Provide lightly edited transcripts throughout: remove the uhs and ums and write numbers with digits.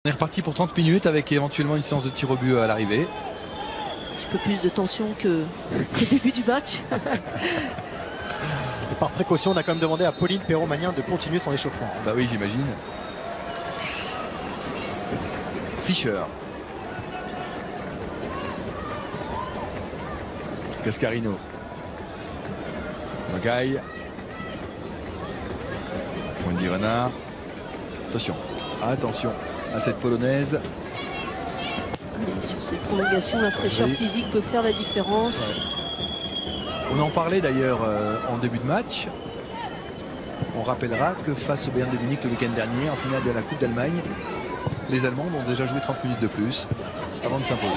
On est reparti pour 30 minutes avec éventuellement une séance de tir au but à l'arrivée. Un petit peu plus de tension que au début du match. Et par précaution, on a quand même demandé à Pauline Perron-Magnin de continuer son échauffement. Bah oui, j'imagine. Fischer. Cascarino. Magaille. Wendy Renard. Attention. Attention à cette polonaise. Et sur cette prolongation, la fraîcheur physique peut faire la différence. Ouais. On en parlait d'ailleurs en début de match. On rappellera que face au Bayern de Munich le week-end dernier, en finale de la Coupe d'Allemagne, les Allemands ont déjà joué 30 minutes de plus avant de s'imposer.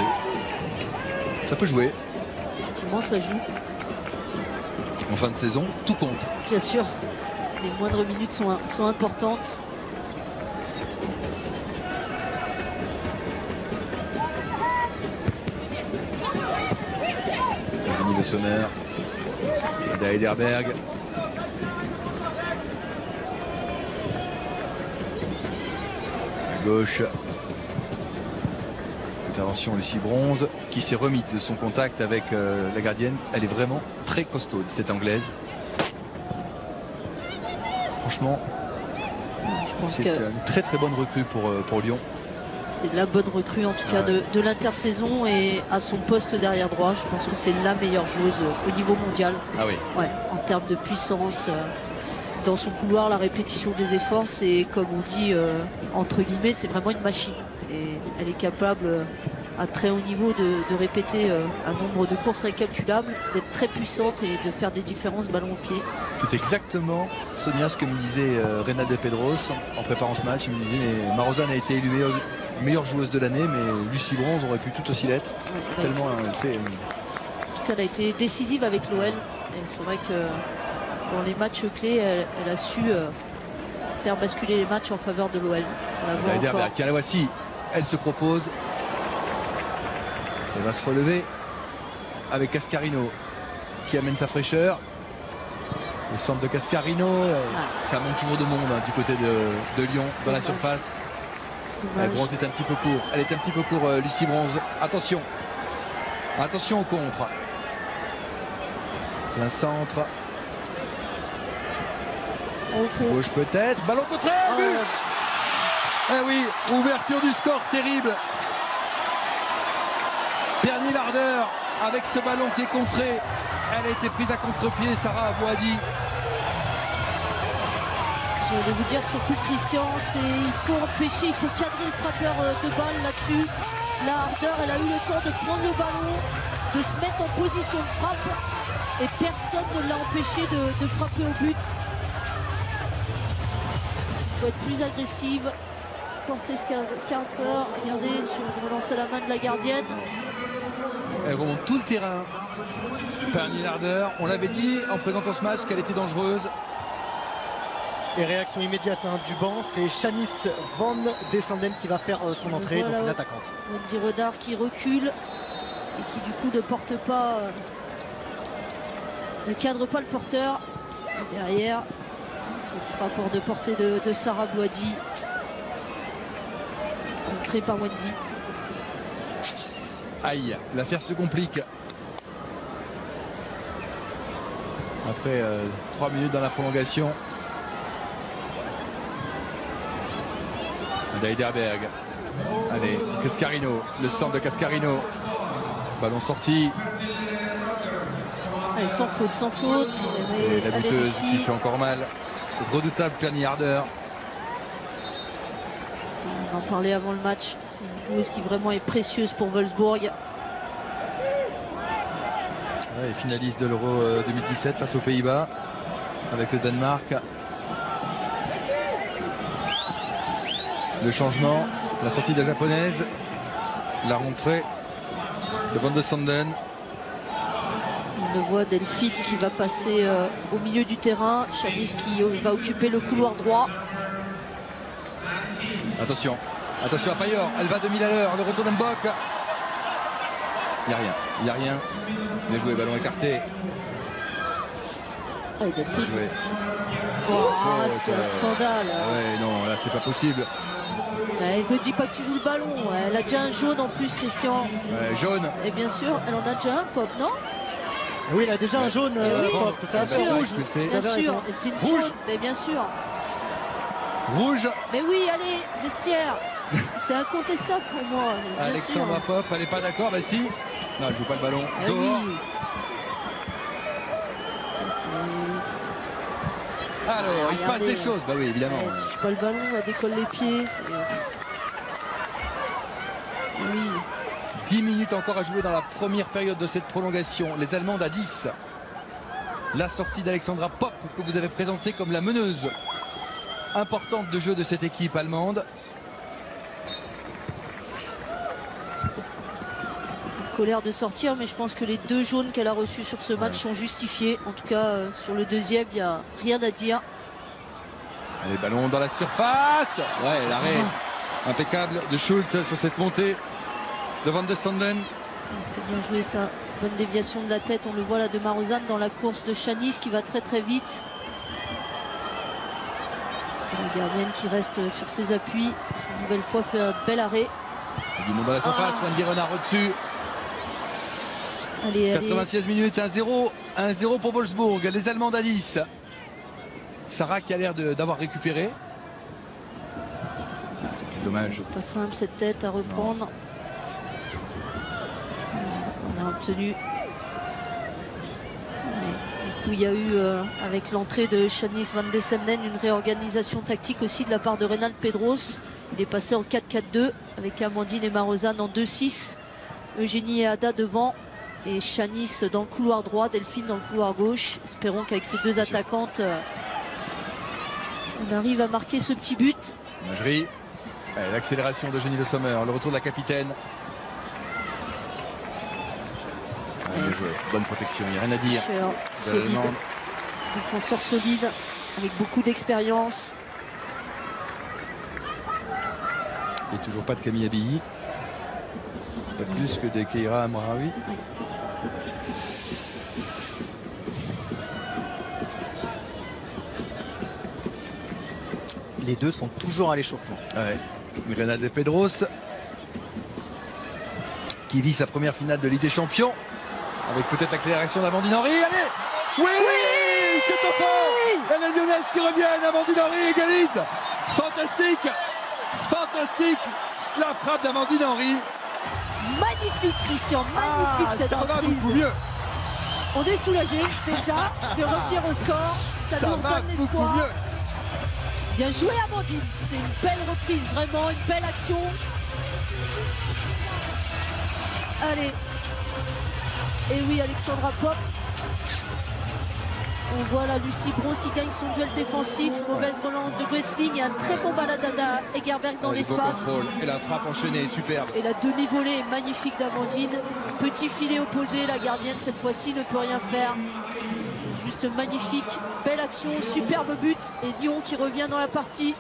Ça peut jouer. Effectivement, ça joue. En fin de saison, tout compte. Bien sûr, les moindres minutes sont importantes. Denis Le Sommer, Ada Ederberg. À gauche, intervention Lucie Bronze qui s'est remise de son contact avec la gardienne. Elle est vraiment très costaude, cette anglaise. Franchement, c'est une très très bonne recrue pour Lyon. C'est la bonne recrue en tout cas de l'intersaison, et à son poste derrière droit, je pense que c'est la meilleure joueuse au niveau mondial. Ah oui. Ouais, en termes de puissance, dans son couloir, la répétition des efforts, c'est comme on dit entre guillemets, c'est vraiment une machine. Et elle est capable à très haut niveau de répéter un nombre de courses incalculable, d'être très puissante et de faire des différences ballon au pied. C'est exactement, Sonia, ce que me disait Reina de Pedros en préparant ce match. Il me disait, mais Marozane a été élue meilleure joueuse de l'année, mais Lucie Bronze aurait pu tout aussi l'être. Ouais, tellement elle fait. En tout cas, elle a été décisive avec l'OL. Et c'est vrai que dans les matchs clés, elle a su faire basculer les matchs en faveur de l'OL. Tiens, la voici. Elle se propose. Elle va se relever avec Cascarino qui amène sa fraîcheur. Le centre de Cascarino, ça manque toujours de monde du côté de Lyon dans la surface. La Bronze est un petit peu court. Elle est un petit peu court, Lucie Bronze. Attention. Attention au contre. Plein centre. Gauche peut-être. Ballon contré. Eh oui, ouverture du score terrible. Dernier l'ardeur avec ce ballon qui est contré. Elle a été prise à contre-pied, Sarah Abouadi. Je vais vous dire surtout, Christian, il faut empêcher, il faut cadrer le frappeur de balle là-dessus. La hardeur, elle a eu le temps de prendre le ballon, de se mettre en position de frappe, et personne ne l'a empêché de frapper au but. Il faut être plus agressive. Porter ce Carter, regardez, sur le relance à la main de la gardienne. Elle remonte tout le terrain. Pernier l'ardeur. On l'avait dit en présentant ce match qu'elle était dangereuse. Et réaction immédiate du banc, c'est Shanice Van Descenden qui va faire son entrée, voilà, donc une attaquante. Wendy Renard qui recule et qui du coup ne porte pas, ne cadre pas le porteur. Et derrière, cette frappe hors de portée de Sarah Abouadi. Entrée par Wendy. Aïe, l'affaire se complique. Après 3 minutes dans la prolongation. Heiderberg. Allez, Cascarino, le centre de Cascarino. Ballon sorti. Allez, sans faute, sans faute. Et la buteuse qui fait encore mal. Redoutable Pernier Harder. On en parlait avant le match. C'est une joueuse qui vraiment est précieuse pour Wolfsburg. Ouais, finaliste de l'Euro 2017 face aux Pays-Bas avec le Danemark. Le changement, la sortie de la japonaise, la rentrée de Van Desanden. On le voit, Delphine qui va passer au milieu du terrain. Shanice qui va occuper le couloir droit. Attention, attention à Payor, elle va 2000 à l'heure, le retour d'Mbok. Il n'y a rien. Bien joué, ballon écarté. Allez, Delphine. Oh, c'est un scandale. Ouais, non, là c'est pas possible. Elle me dit pas que tu joues le ballon. Elle a déjà un jaune en plus, Christian. Jaune. Et bien sûr, elle en a déjà un, Pop, non? Oui, il a déjà un jaune. Oui, Ça bien sûr. rouge. Bien sûr. Et c'est une faute, mais bien sûr. Rouge. Mais oui, allez, vestiaire. C'est incontestable pour moi. Bien Alexandra sûr. Popp, elle n'est pas d'accord. Bah si. Non, elle joue pas le ballon. Eh Dehors. oui. Alors, il se passe des choses. Bah oui, évidemment. Elle touche pas le ballon, elle décolle les pieds. Oui. 10 minutes encore à jouer dans la première période de cette prolongation. Les Allemandes à 10. La sortie d'Alexandra Popp que vous avez présentée comme la meneuse importante de jeu de cette équipe allemande. Colère de sortir, mais je pense que les 2 jaunes qu'elle a reçus sur ce match sont justifiés. En tout cas, sur le deuxième, il n'y a rien à dire. Allez, ballon dans la surface. Ouais, l'arrêt impeccable de Schultz sur cette montée de Van de Sanden. C'était bien joué ça. Bonne déviation de la tête, on le voit là de Marozan dans la course de Chanis qui va très très vite. La gardienne qui reste sur ses appuis. Une nouvelle fois fait un bel arrêt. Du monde dans la surface, Wendy Renard au-dessus. Allez, 96 minutes, 1-0. 1-0 pour Wolfsburg. Les Allemands à 10. Sarah qui a l'air d'avoir récupéré. Dommage. Pas simple cette tête à reprendre. On a obtenu. Du coup, il y a eu, avec l'entrée de Chanis Van de Sanden, une réorganisation tactique aussi de la part de Reynald Pedros. Il est passé en 4-4-2 avec Amandine et Marozan en 2-6. Eugénie et Ada devant. Et Chanis dans le couloir droit, Delphine dans le couloir gauche. Espérons qu'avec ces 2 attaquantes, on arrive à marquer ce petit but. Imagerie. L'accélération de Jenny Le Sommer, le retour de la capitaine. Bien joué. Bonne protection, il n'y a rien à dire. Solide. Défenseur solide, avec beaucoup d'expérience. Et toujours pas de Camille Abilly. Pas plus que de Keira Amraoui. Oui. Les deux sont toujours à l'échauffement. Ouais. Grenade de Pedros qui vit sa première finale de Ligue des Champions avec peut-être l'accélération d'Amandine Henry. Allez, oui, c'est au fond. Et les Lyonnaises qui reviennent. Amandine Henry égalise. Fantastique, fantastique. La frappe d'Amandine Henry. Magnifique, Christian, magnifique cette ça reprise. va beaucoup mieux. On est soulagé déjà de revenir au score. Ça nous va donne beaucoup l'espoir. mieux. Bien joué, Amandine. C'est une belle reprise, vraiment une belle action. Allez. Et oui, Alexandra Popp. On voit là Lucie Bronze qui gagne son duel défensif. Mauvaise relance de Wrestling et un très bon baladada Egerberg dans l'espace. Et la frappe enchaînée est superbe. Et la demi-volée est magnifique d'Amandine. Petit filet opposé, la gardienne cette fois-ci ne peut rien faire. C'est juste magnifique. Belle action, superbe but. Et Lyon qui revient dans la partie.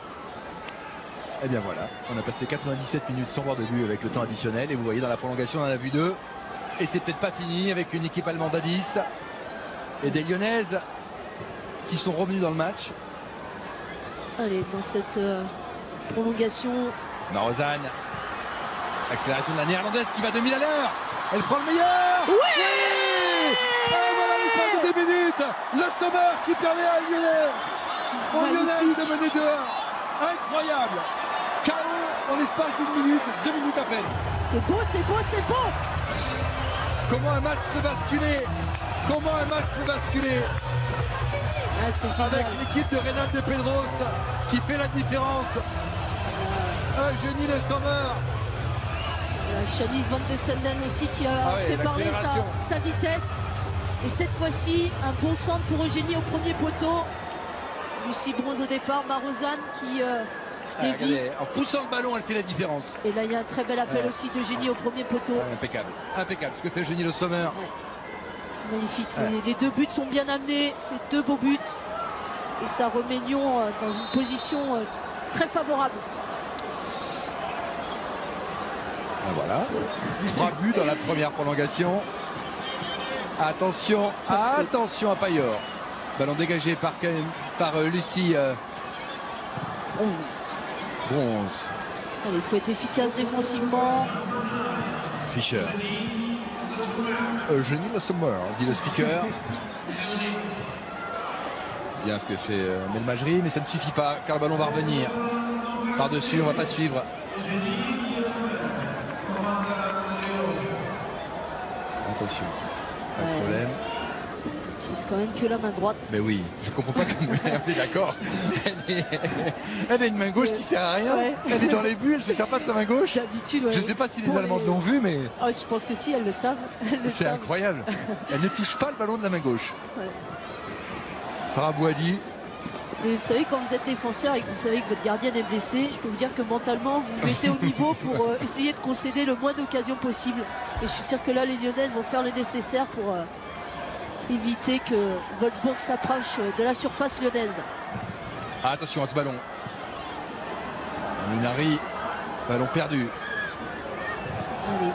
Et bien voilà, on a passé 97 minutes sans voir de but avec le temps additionnel. Et vous voyez dans la prolongation, on en a vu 2. Et c'est peut-être pas fini avec une équipe allemande à 10. Et des Lyonnaises qui sont revenues dans le match. Allez, dans cette prolongation. Marozan. Accélération de la néerlandaise qui va 2000 à l'heure. Elle prend le meilleur. Oui, Et voilà l'espace de 10 minutes. Le Sommer qui permet à aux Lyonnaises de mener 2-1. Incroyable. KO en l'espace d'une minute, 2 minutes à peine. c'est beau, c'est beau, c'est beau. Comment un match peut basculer. Comment un match peut basculer. Ah, c'est génial. Avec l'équipe de Reynald de Pedros qui fait la différence. Eugénie Le Sommer. Chanis Van de Sanden aussi qui a fait parler sa vitesse. Et cette fois-ci, un bon centre pour Eugénie au premier poteau. Lucie Bronze au départ, Marozan qui dévie. Regardez, en poussant le ballon, elle fait la différence. Et là, il y a un très bel appel aussi d'Eugénie au premier poteau. Impeccable, impeccable. Ce que fait Eugénie Le Sommer. C'est magnifique. Les 2 buts sont bien amenés. C'est 2 beaux buts. Et ça remet Lyon dans une position très favorable. Voilà. 3 buts dans la première prolongation. Attention, attention à Payor. Ballon dégagé par Lucie Bronze. Bronze. Allez, il faut être efficace défensivement. Fischer. Eugénie Le Sommer, dit le speaker. Bien ce que fait Belmajri, mais ça ne suffit pas car le ballon va revenir. Par-dessus, on ne va pas suivre. Attention, pas de problème. C'est quand même que la main droite. Mais oui, je comprends pas comment elle est d'accord. Elle a une main gauche qui sert à rien. Ouais. Elle est dans les buts, elle se sert pas de sa main gauche. D'habitude, ouais. Je sais pas si les Pour Allemands l'ont vu, mais Ah, je pense que si, elles le savent. c'est incroyable. Elle ne touche pas le ballon de la main gauche. Ouais. Farah Bouhaddi. Mais vous savez, quand vous êtes défenseur et que vous savez que votre gardienne est blessée, je peux vous dire que mentalement, vous vous mettez au niveau pour essayer de concéder le moins d'occasions possible. Et je suis sûr que là, les Lyonnaises vont faire le nécessaire pour éviter que Wolfsburg s'approche de la surface lyonnaise. Ah, attention à ce ballon. Minari, ballon perdu. Allez,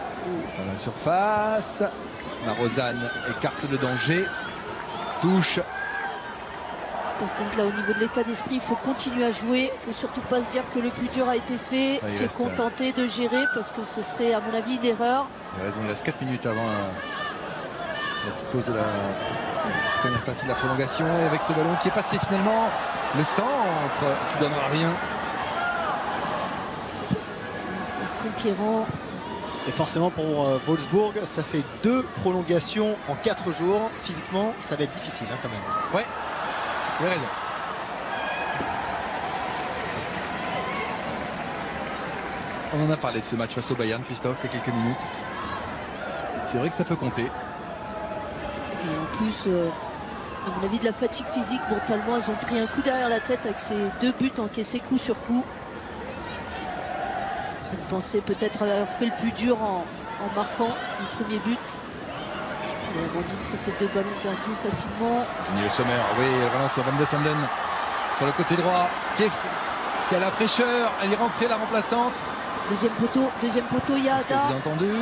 Dans la surface. Marozane écarte le danger. Touche. Par contre, là, au niveau de l'état d'esprit, il faut continuer à jouer. Il ne faut surtout pas se dire que le plus dur a été fait. Ah, se contenter de gérer parce que ce serait, à mon avis, une erreur. Il a raison, il reste 4 minutes avant la petite pause de la première partie de la prolongation. Et avec ce ballon qui est passé finalement, le centre qui ne donnera rien. Conquérant. Et forcément pour Wolfsburg, ça fait 2 prolongations en 4 jours. Physiquement, ça va être difficile quand même. Ouais, vous avez raison. On en a parlé de ce match face au Bayern, Christophe, il y a quelques minutes. C'est vrai que ça peut compter. Et en plus, à mon avis, de la fatigue physique, mentalement, elles ont pris un coup derrière la tête avec ces 2 buts encaissés coup sur coup. Vous pensez peut-être avoir fait le plus dur en marquant le premier but. Et Amandine, ça fait 2 ballons perdus facilement. Fini le sommaire, oui, elle relance Van de Sanden sur le côté droit, qui a la fraîcheur, elle est rentrée la remplaçante. Deuxième poteau, il y a Ada. Bien entendu,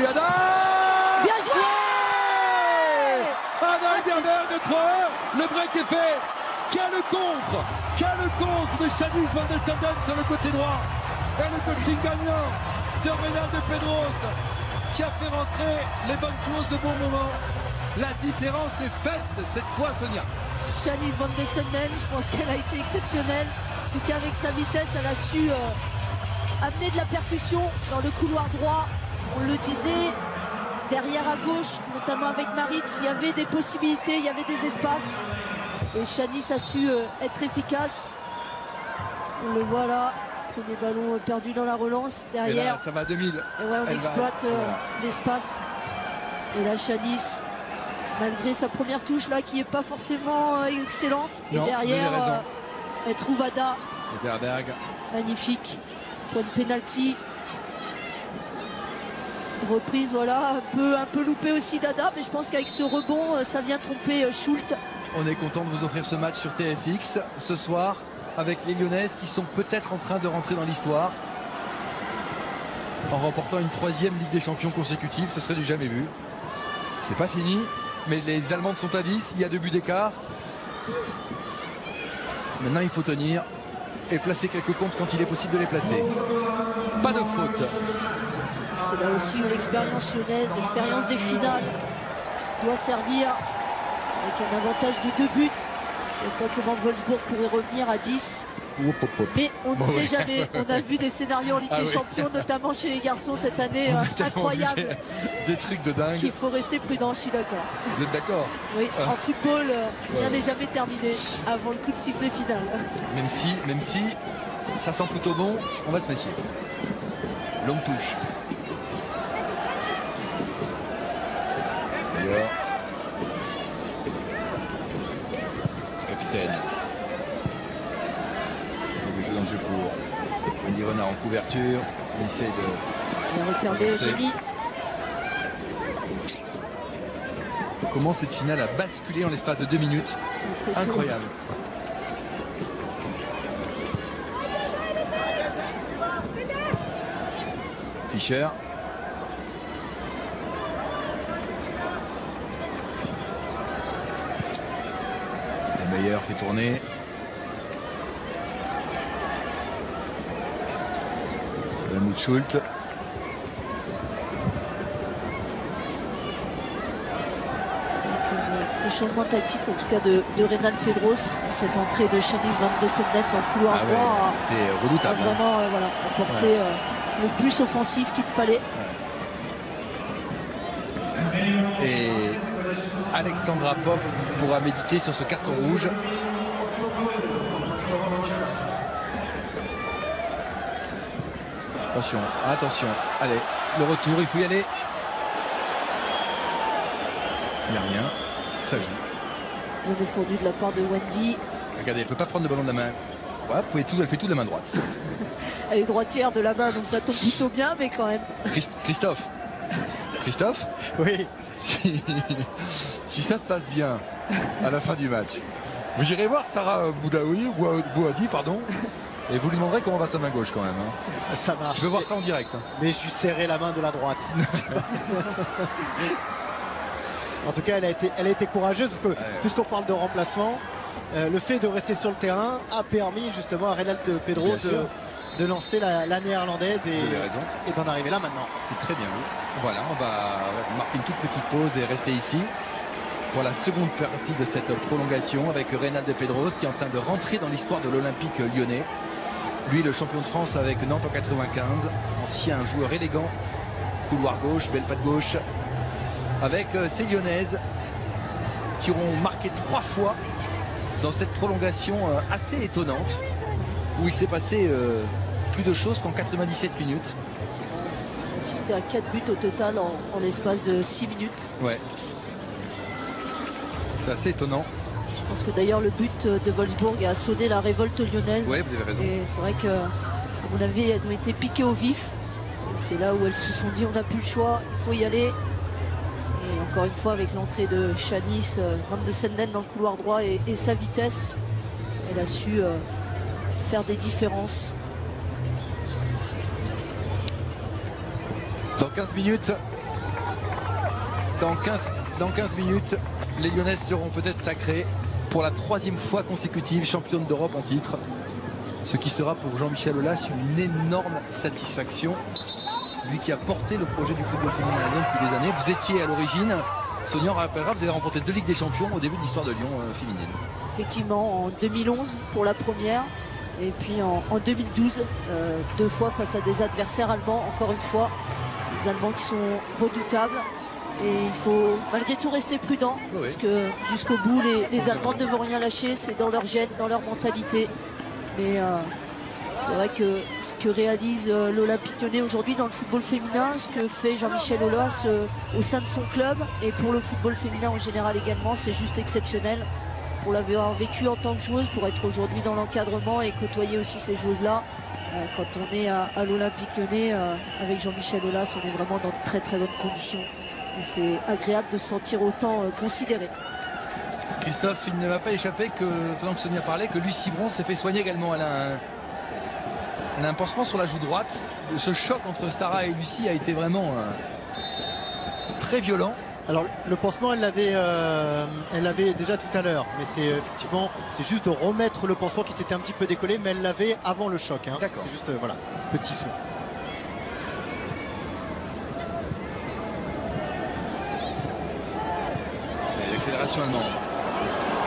Ada. Bien joué. Ada Hegerberg de 3-1, le break est fait. Quel contre de Shanice Van de Sanden sur le côté droit. Et le coaching gagnant de Reynald de Pedros qui a fait rentrer les bonnes choses de bon moment. La différence est faite cette fois, Sonia. Shanice Van de Sanden, je pense qu'elle a été exceptionnelle. En tout cas, avec sa vitesse, elle a su amener de la percussion dans le couloir droit. On le disait, derrière à gauche, notamment avec Maritz, il y avait des possibilités, il y avait des espaces. Et Shanice a su être efficace. On le voit là. Premier ballon perdu dans la relance. Derrière, là, ça va à 2000. Et ouais, on exploite l'espace. Et là, Shanice, malgré sa première touche là, qui n'est pas forcément excellente. Non, et derrière, elle trouve Ada. Hegerberg. Magnifique. Point de pénalty. Reprise, voilà, un peu loupé aussi d'Ada, mais je pense qu'avec ce rebond, ça vient tromper Schultz. On est content de vous offrir ce match sur TFX ce soir, avec les Lyonnaises qui sont peut-être en train de rentrer dans l'histoire en remportant une 3e Ligue des Champions consécutive. Ce serait du jamais vu. C'est pas fini, mais les Allemandes sont à 10, il y a 2 buts d'écart. Maintenant il faut tenir et placer quelques comptes quand il est possible de les placer. Pas de faute. C'est là aussi où l'expérience lyonnaise, l'expérience des finales doit servir avec un avantage de 2 buts. Je ne sais pas comment Wolfsburg pourrait revenir à 10. Mais on ne sait jamais. On a vu des scénarios en Ligue des Champions, notamment chez les garçons cette année, incroyables. Des trucs de dingue. Il faut rester prudent, je suis d'accord. Vous êtes d'accord? Oui, en football, rien n'est jamais terminé avant le coup de sifflet final. Même si ça sent plutôt bon, on va se méfier. Longue touche. D'ailleurs, capitaine. C'est le jeu dans le jeu pour Andy Renard en couverture. Il essaie de... Il a refermé Eugénie. Comment cette finale a basculé en l'espace de 2 minutes. Incroyable. Fischer. Le meilleur fait tourner. Helmut Schult. Le changement tactique en tout cas de Reynald Pedros, cette entrée de Chanis Van de Senden dans le couloir droit c'était redoutable. A vraiment apporté le plus offensif qu'il fallait. Et Alexandra Popp pourra méditer sur ce carton rouge. Attention, attention. Allez, le retour, il faut y aller. Il n'y a rien. Ça joue. Bien défendu de la part de Wendy. Regardez, elle ne peut pas prendre le ballon de la main. Ouais, elle fait tout de la main droite. Elle est droitière de la main, donc ça tombe plutôt bien, mais quand même. Christophe. Oui. Si ça se passe bien à la fin du match, vous irez voir Sarah Bouhadi, pardon, et vous lui demanderez comment va sa main gauche quand même. Hein. Ça marche. Je veux voir ça en direct. Hein. Mais je lui serrais la main de la droite. En tout cas, elle a été courageuse parce que puisqu'on parle de remplacement, le fait de rester sur le terrain a permis justement à Reynald Pedros de lancer la néerlandaise et d'en arriver là maintenant. C'est très bien vu. Voilà, on va marquer une toute petite pause et rester ici pour la seconde partie de cette prolongation avec Reynald Pedros qui est en train de rentrer dans l'histoire de l'Olympique lyonnais. Lui, le champion de France avec Nantes en 95, ancien joueur élégant, couloir gauche, belle patte gauche, avec ces Lyonnaises qui auront marqué 3 fois dans cette prolongation assez étonnante où il s'est passé plus de choses qu'en 97 minutes. Assisté à 4 buts au total en l'espace de 6 minutes. Ouais. C'est assez étonnant. Je pense que d'ailleurs le but de Wolfsburg a sonné la révolte lyonnaise. Ouais, vous avez raison. Et c'est vrai que, à mon avis, elles ont été piquées au vif. C'est là où elles se sont dit on n'a plus le choix, il faut y aller. Et encore une fois avec l'entrée de Chanis Van de Senden dans le couloir droit et sa vitesse, elle a su faire des différences. Dans 15 minutes, dans 15 minutes, les Lyonnaises seront peut-être sacrées pour la 3e fois consécutive championne d'Europe en titre. Ce qui sera pour Jean-Michel Aulas une énorme satisfaction. Lui qui a porté le projet du football féminin à Lyon depuis des années. Vous étiez à l'origine, Sonia, on rappellera, vous avez remporté 2 Ligues des Champions au début de l'histoire de Lyon féminine. Effectivement, en 2011 pour la première. Et puis en 2012, 2 fois face à des adversaires allemands, encore une fois. Les Allemands qui sont redoutables. Et il faut malgré tout rester prudent, parce que jusqu'au bout, les Allemands ne vont rien lâcher. C'est dans leur gène, dans leur mentalité. Mais c'est vrai que ce que réalise l'Olympique Lyonnais aujourd'hui dans le football féminin, ce que fait Jean-Michel Aulas au sein de son club, et pour le football féminin en général également, c'est juste exceptionnel. Pour l'avoir vécu en tant que joueuse, pour être aujourd'hui dans l'encadrement et côtoyer aussi ces joueuses-là. Quand on est à l'Olympique Lyonnais avec Jean-Michel Aulas, on est vraiment dans de très très bonnes conditions. Et c'est agréable de se sentir autant considéré. Christophe, il ne m'a pas échappé que, pendant que Sonia parlait, que Lucie Bronze s'est fait soigner également. Elle a un pansement sur la joue droite. Ce choc entre Sarah et Lucie a été vraiment très violent. Alors le pansement, elle l'avait déjà tout à l'heure, mais c'est effectivement, c'est juste de remettre le pansement qui s'était un petit peu décollé, mais elle l'avait avant le choc. Hein. D'accord. C'est juste, voilà, petit sou. L'accélération allemande.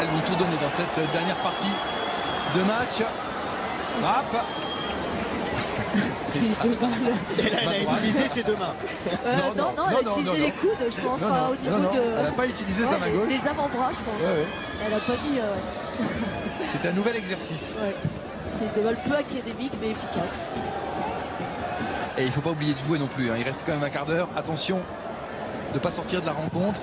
Elles vont tout donner dans cette dernière partie de match. Frappe. Elle a utilisé ses 2 mains. Non, elle a utilisé les coudes, je pense, au niveau de... Elle n'a pas utilisé sa main gauche. Les avant-bras, je pense. Ouais. Elle n'a pas dit... C'est un nouvel exercice. Ouais. Prise de balle peu académique, mais efficace. Et il ne faut pas oublier de jouer non plus. Hein. Il reste quand même un quart d'heure. Attention de ne pas sortir de la rencontre.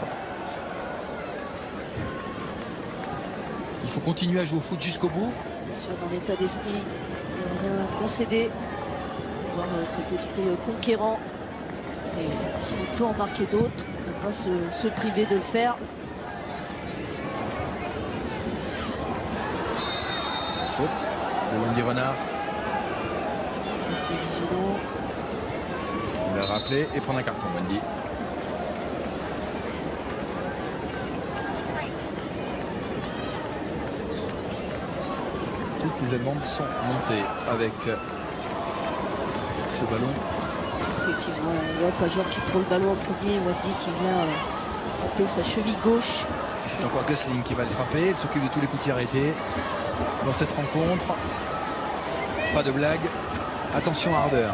Il faut continuer à jouer au foot jusqu'au bout. Bien sûr, dans l'état d'esprit, rien concéder. Avoir cet esprit conquérant. Et si on peut en marquer d'autres, ne pas se priver de le faire. Faute de Wendy Renard. Rester vigilant. Il va rappeler et prendre un carton, Wendy. Toutes les Allemandes sont montées avec ce ballon. Effectivement, on voit Pajor qui prend le ballon en premier, Wendy qui vient frapper sa cheville gauche. C'est encore Gosling qui va le frapper. Elle s'occupe de tous les coups de pied arrêtés dans cette rencontre. Pas de blague. Attention à Harder.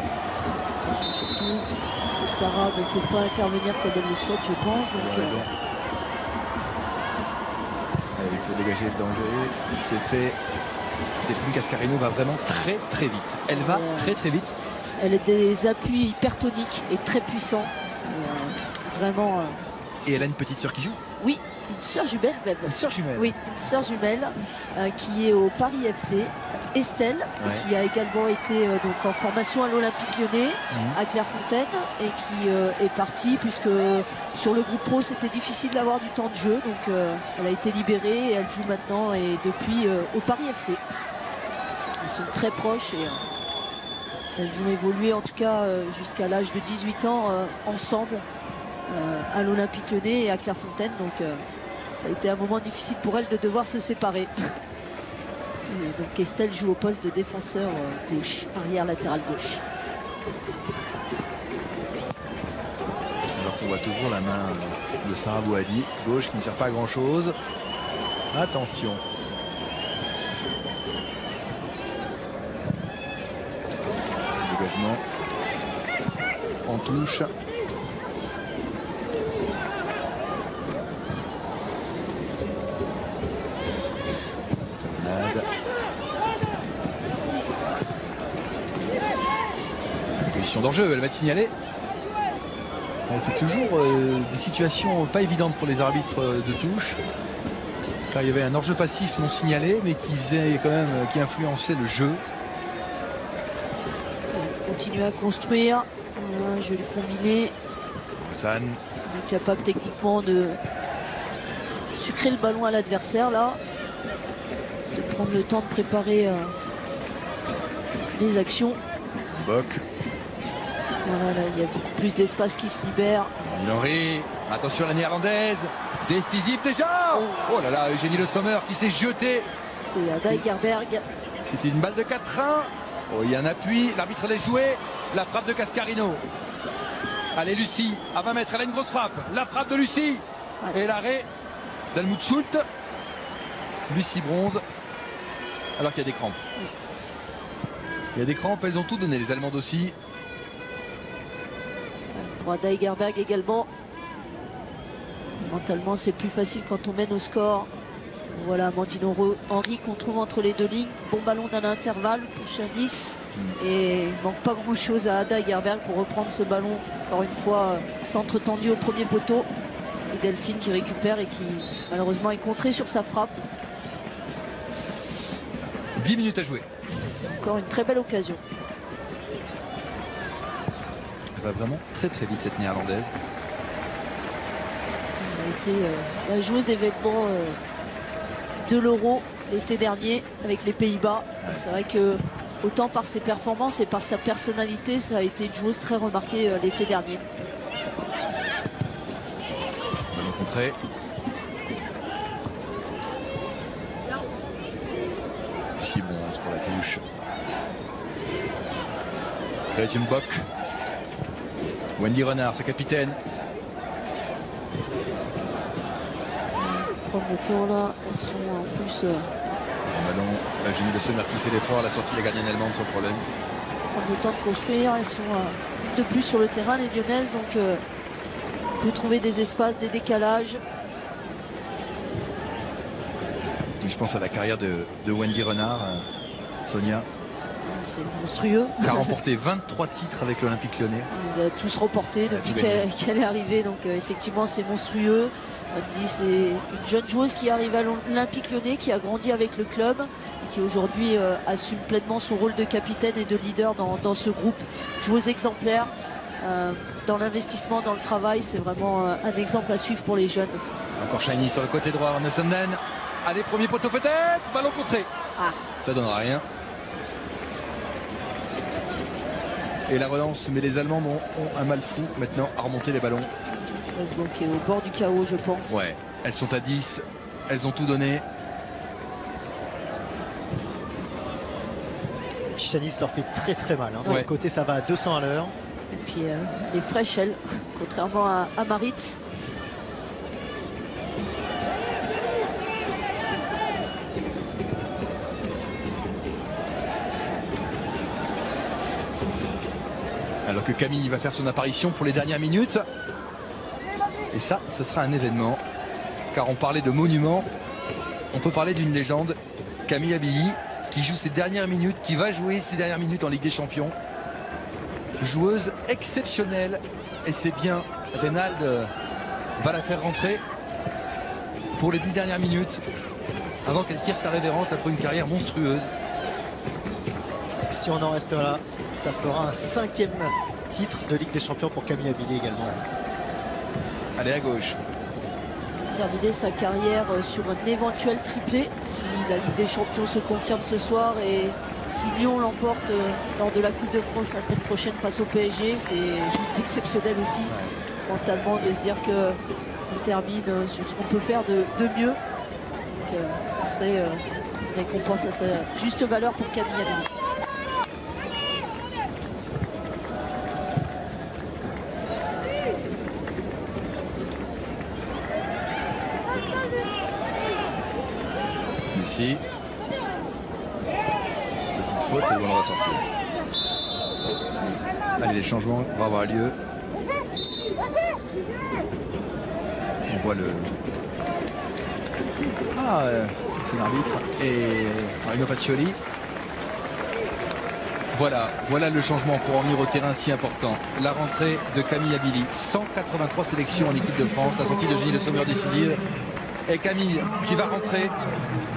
Attention surtout, parce que Sarah ne peut pas intervenir comme elle le souhaite, je pense. Donc, allez, il faut dégager le danger. C'est fait. Delphine Cascarino va vraiment très très vite. Elle va très très vite. Elle a des appuis hypertoniques et très puissants. Vraiment. Et elle a une petite sœur qui joue. Oui, une sœur jumelle même. Une sœur jumelle. Oui, une sœur jumelle qui est au Paris FC, Estelle, qui a également été donc en formation à l'Olympique Lyonnais, à Clairefontaine, et qui est partie puisque sur le groupe pro c'était difficile d'avoir du temps de jeu, donc elle a été libérée et elle joue maintenant et depuis au Paris FC. Ils sont très proches et elles ont évolué en tout cas jusqu'à l'âge de 18 ans ensemble. À l'Olympique Lyonnais et à Clairefontaine, donc ça a été un moment difficile pour elle de devoir se séparer. Et donc Estelle joue au poste de défenseur gauche, arrière latéral gauche. Alors qu'on voit toujours la main de Sarah Bouhaddi, gauche qui ne sert pas à grand chose. Attention. Dégagement en touche. Position d'enjeu, elle va être signalée. C'est toujours des situations pas évidentes pour les arbitres de touche. Car il y avait un hors-jeu passif non signalé, mais qui faisait quand même, qui influençait le jeu. Il faut continuer à construire un jeu combiné. Hassan. Il est capable techniquement de sucrer le ballon à l'adversaire là, de prendre le temps de préparer les actions. Boc. Voilà, là, il y a beaucoup plus d'espace qui se libère. Henry, attention à la néerlandaise, décisive déjà. Oh là là, Eugénie Le Sommer qui s'est jetée. C'est Ada Egerberg. C'était une balle de 4-1. Oh, il y a un appui, l'arbitre l'a joué. La frappe de Cascarino. Allez Lucie, à 20 mètres, elle a une grosse frappe. La frappe de Lucie. Ouais. Et l'arrêt d'Helmut Schult. Lucie bronze. Alors qu'il y a des crampes. Oui. Il y a des crampes, elles ont tout donné, les Allemandes aussi. Pour Ada Egerberg également. Mentalement, c'est plus facile quand on mène au score. Voilà, Amandine Henry qu'on trouve entre les deux lignes. Bon ballon d'un intervalle pour Chanis. Et il ne manque pas grand chose à Ada Egerberg pour reprendre ce ballon. Encore une fois, centre tendu au premier poteau. Et Delphine qui récupère et qui malheureusement est contrée sur sa frappe. 10 minutes à jouer. C'était encore une très belle occasion. Elle va vraiment très très vite cette néerlandaise. Elle a été la joueuse événement de l'Euro l'été dernier avec les Pays-Bas. C'est vrai que autant par ses performances et par sa personnalité, ça a été une joueuse très remarquée l'été dernier. Ballon contré. Lucie bronze pour la touche. Gretchen Bock. Wendy Renard, sa capitaine. Prendre le temps là, elles sont en plus. Ballon, la Eugénie Le Sommer qui fait l'effort, la sortie de la gardienne allemande sans problème. Prendre le temps de construire, elles sont de plus sur le terrain les Lyonnaises, donc on peut trouver des espaces, des décalages. Je pense à la carrière de Wendy Renard, Sonia. C'est monstrueux. Qui a remporté 23 titres avec l'Olympique Lyonnais. On les a tous remportés depuis qu'elle est arrivée, donc effectivement c'est monstrueux. C'est une jeune joueuse qui arrive à l'Olympique Lyonnais, qui a grandi avec le club et qui aujourd'hui assume pleinement son rôle de capitaine et de leader dans ce groupe. Joueuse exemplaire dans l'investissement, dans le travail, c'est vraiment un exemple à suivre pour les jeunes. Encore Shiny sur le côté droit, Nessenden. Allez, premier poteau peut-être, ballon contré. Ça donnera rien. Et la relance, mais les Allemands ont un mal fou maintenant à remonter les ballons. Qui est au bord du chaos, je pense. Ouais, elles sont à 10, elles ont tout donné. Pichanis leur fait très très mal. Sur le côté, ça va à 200 à l'heure. Et puis les fraîches, elles, contrairement à Maritz. Alors que Camille va faire son apparition pour les dernières minutes. Et ça, ce sera un événement. Car on parlait de monument, on peut parler d'une légende. Camille Abilly, qui joue ses dernières minutes, qui va jouer ses dernières minutes en Ligue des Champions. Joueuse exceptionnelle. Et c'est bien, Reynald va la faire rentrer pour les 10 dernières minutes, avant qu'elle tire sa révérence après une carrière monstrueuse. Si on en reste là, ça fera un 5e titre de Ligue des Champions pour Camille Abilly également. Allez à gauche. Terminer sa carrière sur un éventuel triplé si la Ligue des Champions se confirme ce soir et si Lyon l'emporte lors de la Coupe de France la semaine prochaine face au PSG. C'est juste exceptionnel aussi mentalement de se dire qu'on termine sur ce qu'on peut faire de mieux. Donc, ce serait une récompense à sa juste valeur pour Camille Abilly. Ici, petite faute et on va sortir. Allez, les changements vont avoir lieu. On voit le... c'est l'arbitre et Marino Pacioli. Voilà le changement pour en venir au terrain si important. La rentrée de Camille Abilly. 183 sélections en équipe de France. La sortie de Jenny Le Sommer décisive. Et Camille qui va rentrer.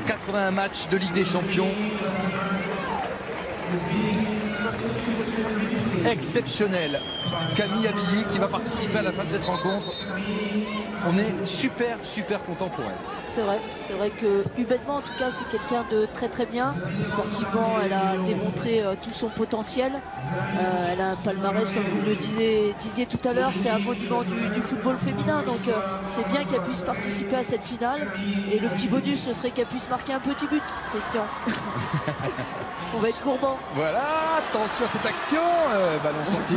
81 matchs de Ligue des Champions. Exceptionnel. Camille Abilly qui va participer à la fin de cette rencontre. On est super content pour elle. C'est vrai que humainement en tout cas c'est quelqu'un de très bien. Sportivement elle a démontré tout son potentiel. Elle a un palmarès comme vous le disiez tout à l'heure, c'est un monument du football féminin. Donc c'est bien qu'elle puisse participer à cette finale. Et le petit bonus ce serait qu'elle puisse marquer un petit but, Christian. On va être courbant. Voilà, attention à cette action. Ballon sorti.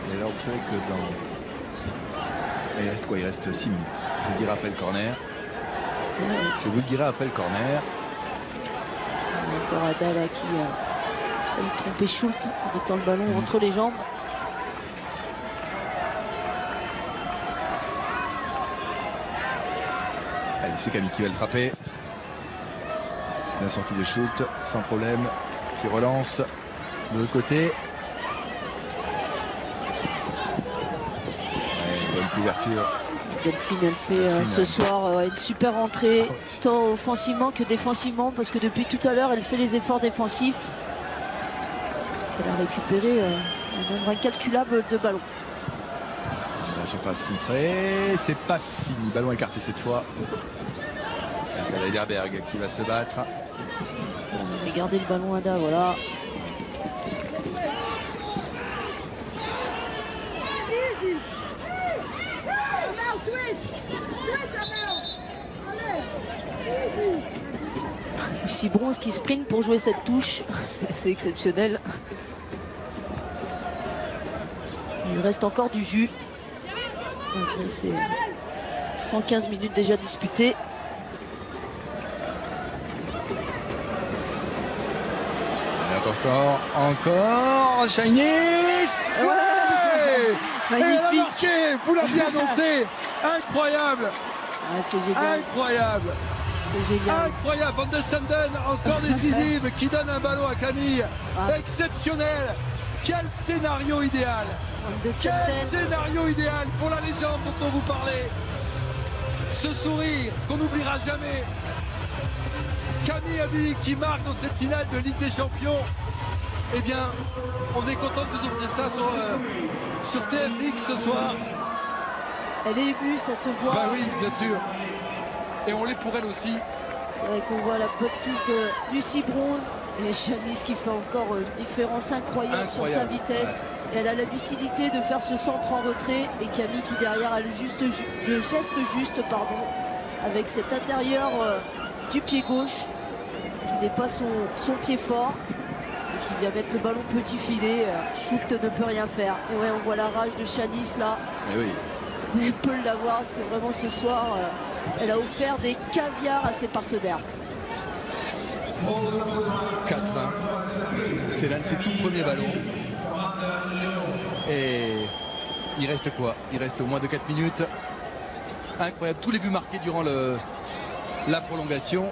Et alors vous savez que il reste quoi? Il reste 6 minutes. Je vous le dirai après le corner. Encore Ada là qui a failli tromper Schultz en mettant le ballon entre les jambes. Allez, c'est Camille qui va le frapper. La sortie de Schultz sans problème, qui relance de l'autre côté. Bonne couverture. Delphine elle fait ce soir une super entrée tant offensivement que défensivement parce que depuis tout à l'heure elle fait les efforts défensifs. Elle a récupéré un nombre incalculable de ballons. La surface contrée, c'est pas fini. Ballon écarté cette fois. C'est Heidelberg qui va se battre. On va garder le ballon Ada, voilà. Lucie Bronze qui sprint pour jouer cette touche, c'est exceptionnel. Il reste encore du jus. C'est 115 minutes déjà disputées. Encore Shainis. Ouais, magnifique. Vous l'aviez annoncé. Incroyable. C'est génial. Incroyable. C'est génial. Incroyable. Van de Sanden encore décisive qui donne un ballon à Camille. Exceptionnel. Quel scénario idéal. Quel scénario idéal pour la légende dont on vous parlait. Ce sourire qu'on n'oubliera jamais. Camille Abilly qui marque dans cette finale de Ligue des Champions. Eh bien, on est content de vous offrir ça sur TFX ce soir. Elle est émue, ça se voit. Bah oui, bien sûr. Et on l'est pour elle aussi. C'est vrai qu'on voit la bonne touche de Lucie Bronze et Shainis qui fait encore une différence incroyable sur sa vitesse. Ouais. Et elle a la lucidité de faire ce centre en retrait et Camille qui derrière a le geste juste avec cet intérieur du pied gauche qui n'est pas son pied fort et qui vient mettre le ballon petit filet. Schultz ne peut rien faire. Et ouais, on voit la rage de Chanis là. Mais oui. Mais elle peut l'avoir parce que vraiment ce soir, elle a offert des caviars à ses partenaires. 4-1. C'est l'un de ses tout premiers ballons. Et il reste quoi? Il reste moins de 4 minutes. Incroyable. Tous les buts marqués durant la prolongation.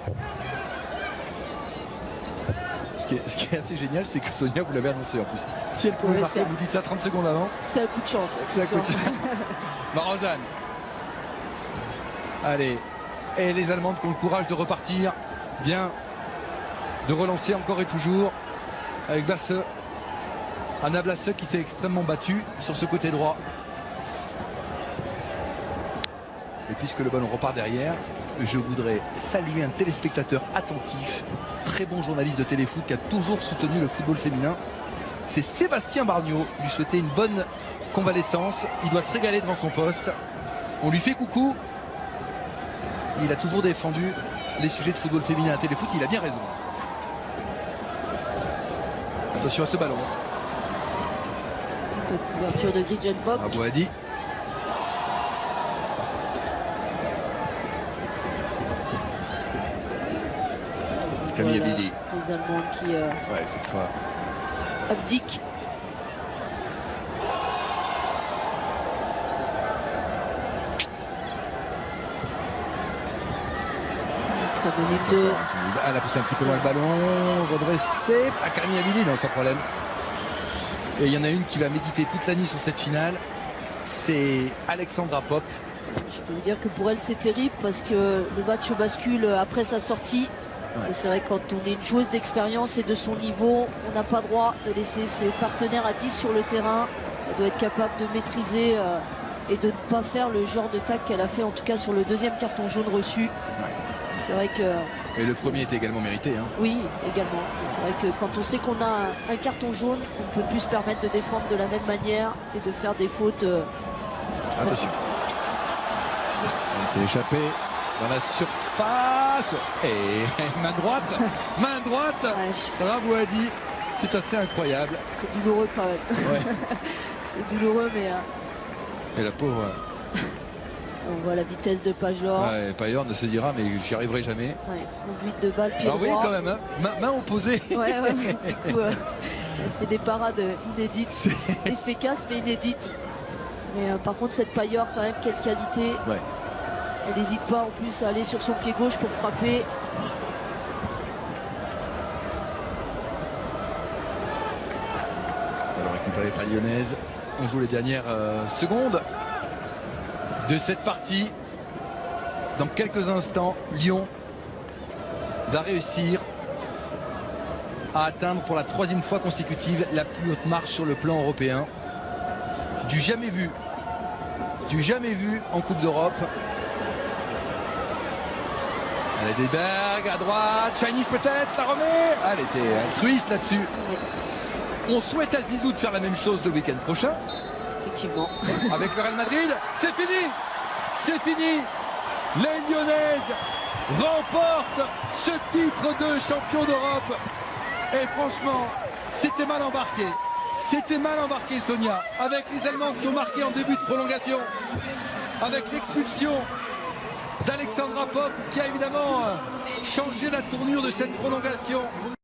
Ce qui est assez génial, c'est que Sonia, vous l'avez annoncé en plus. Si elle pouvait marquer, vous dites ça 30 secondes avant. C'est un coup de chance. C'est un coup de chance. Rosanne. Allez. Et les Allemandes qui ont le courage de repartir. Bien. De relancer encore et toujours. Avec Blasse. Anna Blasse qui s'est extrêmement battue sur ce côté droit. Et puisque le ballon repart derrière, je voudrais saluer un téléspectateur attentif, très bon journaliste de téléfoot qui a toujours soutenu le football féminin. C'est Sébastien Bargnot. Lui souhaiter une bonne convalescence. Il doit se régaler devant son poste. On lui fait coucou. Il a toujours défendu les sujets de football féminin à téléfoot. Il a bien raison. Attention à ce ballon. Couverture de Grijenbok. Abouadi. Camille Voilà, Abidi. les Allemands qui Ouais, cette fois. abdiquent. Très bonne de... Elle a poussé un petit peu loin le ballon. Redressé. Ah, Camille Abidi, non, sans problème. Et il y en a une qui va méditer toute la nuit sur cette finale. C'est Alexandra Popp. Je peux vous dire que pour elle c'est terrible parce que le match bascule après sa sortie. Ouais. Et c'est vrai que quand on est une joueuse d'expérience et de son niveau, on n'a pas droit de laisser ses partenaires à 10 sur le terrain. Elle doit être capable de maîtriser et de ne pas faire le genre de tacle qu'elle a fait en tout cas sur le deuxième carton jaune reçu. Ouais. C'est vrai que... Et le premier était également mérité. Hein. Oui, également. C'est vrai que quand on sait qu'on a un carton jaune, on ne peut plus se permettre de défendre de la même manière et de faire des fautes. Attention. Elle s'est échappée dans la surface. Et main droite. Main droite. Ouais, Sarah Bouhaddi. C'est assez incroyable. C'est douloureux quand même. Ouais. C'est douloureux, mais... Et la pauvre... On voit la vitesse de Pajor. Ouais, Pajor ne se dira, mais j'y arriverai jamais. Ouais, conduite de balle, pied droit. Oui, quand même, hein. Main opposée. Ouais, ouais. Du coup, elle fait des parades inédites, efficaces mais inédites. Mais par contre, cette Pajor, quand même, quelle qualité. Ouais. Elle n'hésite pas en plus à aller sur son pied gauche pour frapper. Alors récupéré par Lyonnaise. On joue les dernières secondes de cette partie. Dans quelques instants, Lyon va réussir à atteindre pour la 3e fois consécutive la plus haute marche sur le plan européen. Du jamais vu en Coupe d'Europe. Allez, Desberg à droite, Chanis peut-être, la remet. Elle était altruiste là-dessus. On souhaite à Zizou de faire la même chose le week-end prochain. Effectivement. Avec le Real Madrid, c'est fini. C'est fini. Les Lyonnaises remportent ce titre de champion d'Europe. Et franchement, c'était mal embarqué. C'était mal embarqué, Sonia. Avec les Allemands qui ont marqué en début de prolongation. Avec l'expulsion d'Alexandra Popp qui a évidemment changé la tournure de cette prolongation.